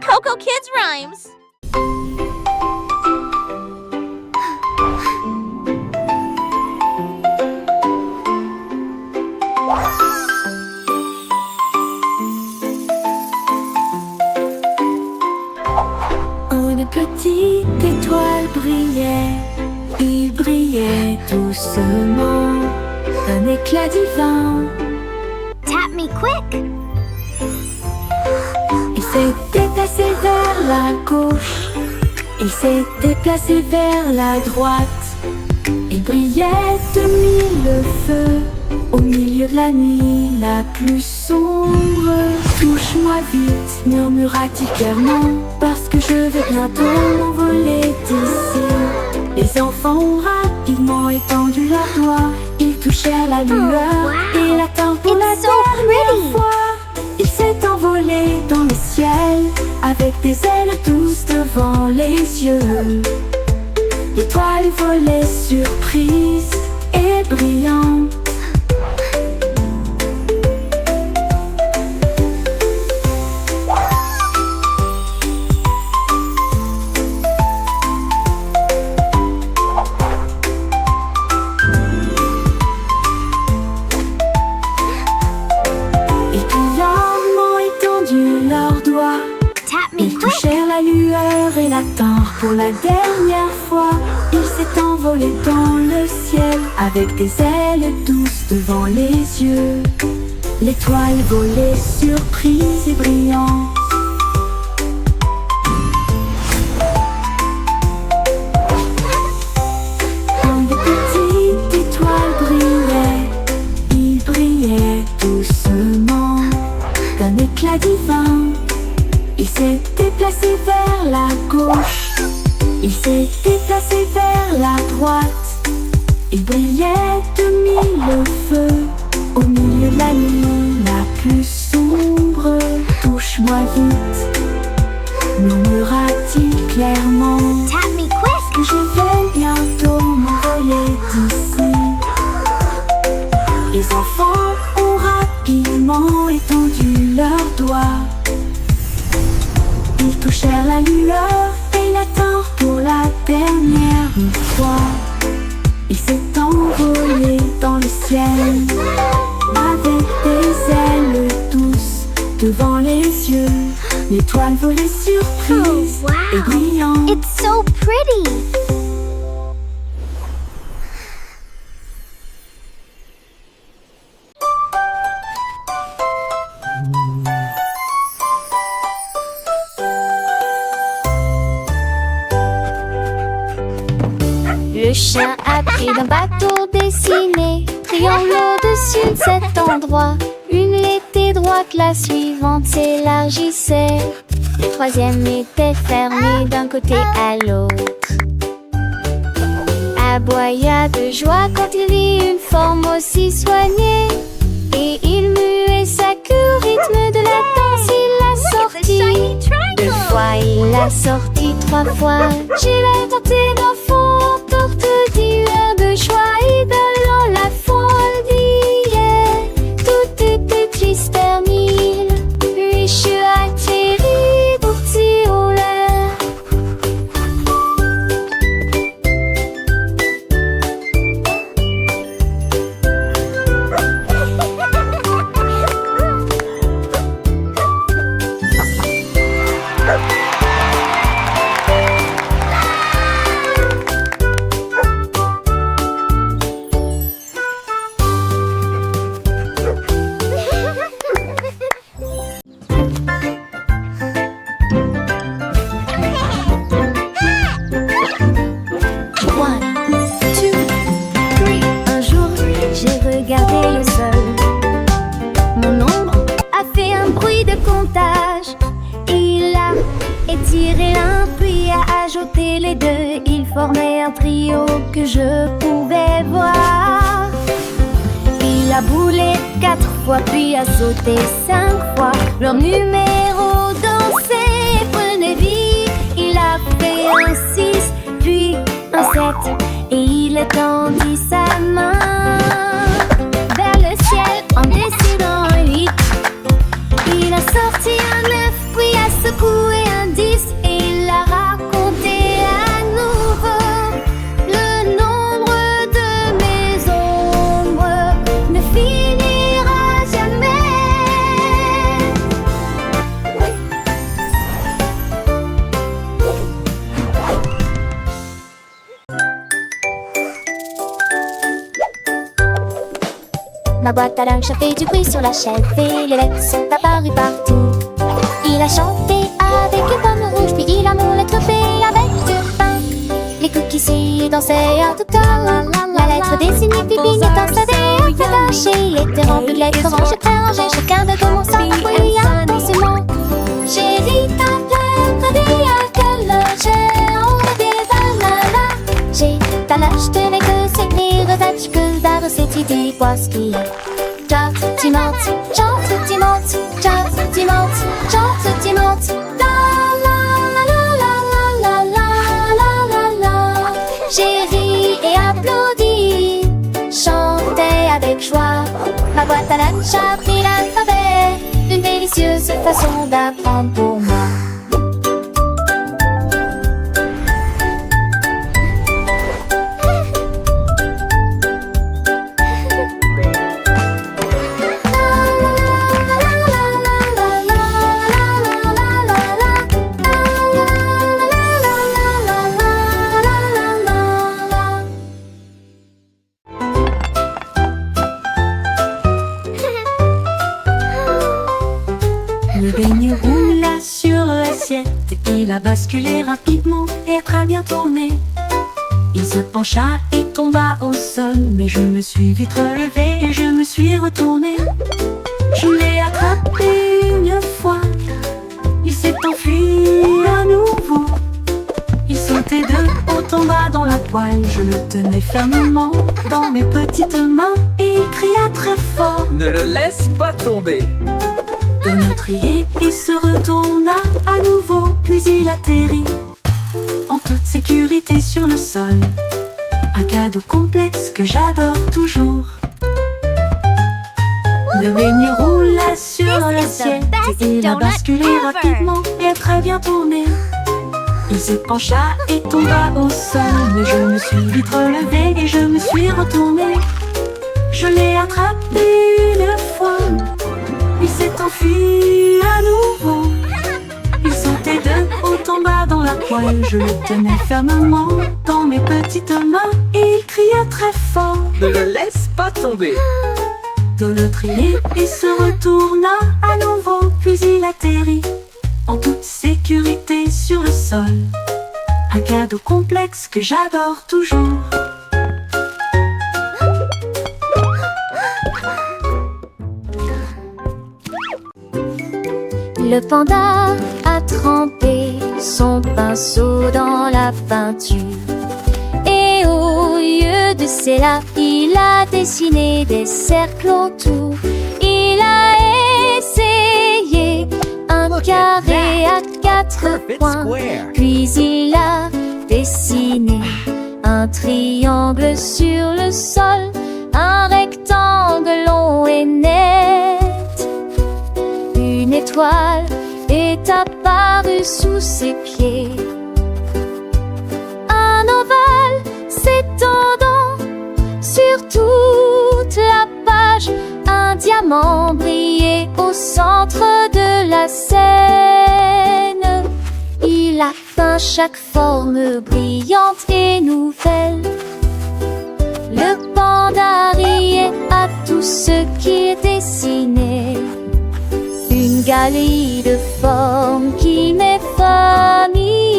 Coco Kids Rhymes. Une petite étoile brillait, il brillait doucement, un éclat divin. Tap me quick. Il s'est déplacé vers la gauche, il s'est déplacé vers la droite. Il brillait de mille feux, au milieu de la nuit la plus sombre. Touche-moi vite, murmura-t-il clairement, parce que je vais bientôt m'envoler d'ici. Les enfants ont rapidement étendu leurs doigts, ils touchèrent la lueur wow. et l'attendent pour la It's so dernière pretty. fois. Il s'est envolé dans le ciel, avec des ailes douces devant les yeux. L'étoile volait surprise et brillante. Et brillamment étendu leurs doigts, Tap me ils quick. touchèrent la lueur et l'attendent pour la dernière fois. Il s'est envolé dans le ciel avec des ailes douces devant les yeux. L'étoile volait surprise et brillante. Une petite étoile brillait, il brillait doucement, d'un éclat divin. Il s'est déplacé vers la gauche, il s'est déplacé vers la droite. Il brillait de mille feux, au milieu de la nuit la plus sombre. Touche-moi vite, murmura-t-il clairement, Tap me quick. que je vais bientôt m'envoler d'ici. Les enfants ont rapidement étendu leurs doigts, ils touchèrent la lueur et l'attendent pour la dernière fois. Il s'est envolé dans le ciel, avec des ailes douces devant les yeux. L'étoile volait surprise Oh, wow. et brillante. It's so pretty. Le chien a pris d'un bateau dessiné triangle au-dessus de cet endroit. Une était droite, la suivante s'élargissait. Le troisième était fermé d'un côté à l'autre. Aboya de joie quand il vit une forme aussi soignée. Et il muait sa queue au rythme de la danse, il l'a sorti. Deux fois, il l'a sorti, trois fois. J'ai la tenté d'un fond, tortillère de choix, idolant la folie. Tout était triste, termine. Puis je suis atterri pour tirer au l'air. ajouter les deux, ils formaient un trio que je pouvais voir. Il a boulé 4 fois, puis a sauté 5 fois. Leur numéro dansait, prenait vie. Il a fait un 6, puis un 7, et il étendit sa main vers le ciel en décidant un 8. Il a sorti un 9, puis a secoué un Ma boîte à linge a fait du bruit sur la chaise et les lettres sont apparues partout. Il a chanté avec une pomme rouge, puis il a mon lettre B avec du pain. Les cookies dansaient à tout temps. La lettre dessinée puis clignotant sa dé attachée était remplie de lettres oranges très rangées. Chacun de commença à briller intensément. Chérie, ta lettre dit à quelle heure j'ai enlevé banana. J'ai ta lâche, tenais que s'écrire tâche que d'art cette idée parce qu'il y a chante, timante, chante, timante, chante, timante, chante, timante. J'ai ri et applaudi, chantais avec joie. Ma boîte à lunch a pris l'alphabet, une délicieuse façon d'apprendre pour moi. Le beignet roula sur l'assiette. Il a basculé rapidement et très bien tourné. Il se pencha et tomba au sol. Mais je me suis vite relevé et je me suis retourné. Je l'ai attrapé une fois. Il s'est enfui à nouveau. Il sautait de haut en bas dans la poêle. Je le tenais fermement dans mes petites mains et il cria très fort: Ne le laisse pas tomber. Donald riait et se retourna à nouveau, puis il atterrit en toute sécurité sur le sol. Un cadeau complexe que j'adore toujours. Le beignet roula sur l'assiette. Il a basculé rapidement et très bien tourné. Il se pencha et tomba au sol. Mais je me suis vite relevé et je me suis retourné. Je l'ai attrapé une fois. Il s'est enfui à nouveau. Il sautait de haut en bas dans la poêle. Je le tenais fermement dans mes petites mains et il cria très fort: Ne le laisse pas tomber. Donald riait et se retourna à nouveau, puis il atterrit en toute sécurité sur le sol. Un cadeau complexe que j'adore toujours. Le panda a trempé son pinceau dans la peinture. Et au lieu de cela, il a dessiné des cercles autour. Il a essayé un carré à 4 points. Puis il a dessiné un triangle sur le sol, un rectangle long et net. Une étoile est apparue sous ses pieds. Un ovale s'étendant sur toute la page. Un diamant brillait au centre de la scène. Il a peint chaque forme brillante et nouvelle. Le panda riait à tout ce qu'il dessinait. Une galerie de formes qui m'est familière.